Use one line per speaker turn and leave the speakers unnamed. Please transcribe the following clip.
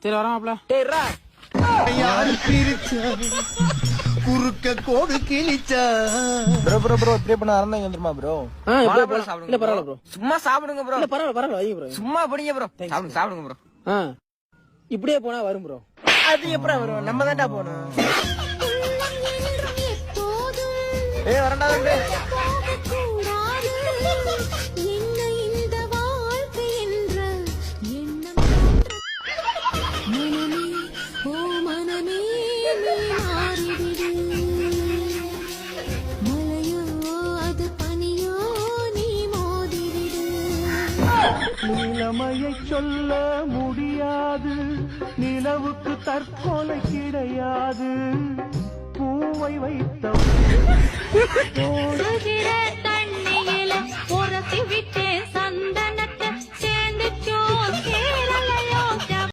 சரி வராமப்ல.
டேய்ரா
யாரு பிரிச்சா குறுக்க கோடு கிழிச்சா.
ப்ரோ ப்ரோ ப்ரோ இப்படியே பண்ண ஆரம்பிங்க வந்துருமா ப்ரோ?
வாழைப்பழம் சாப்பிடுங்க.
இல்ல பரவாயில்ல ப்ரோ.
சும்மா சாப்பிடுங்க ப்ரோ.
இல்ல பரவாயில்ல பரவாயில்ல வைங்க ப்ரோ.
சும்மா படிங்க ப்ரோ. சாப்பிடுங்க ப்ரோ.
இப்படியே போனா வரும் ப்ரோ.
அது எப்படா வரும்? நம்ம தான்டா போணும். ஏய் வரண்டா வந்து.
நிலைமையை சொல்ல முடியாது, நிலவுக்கு தற்கொலை கிடையாது. பூவை வைத்த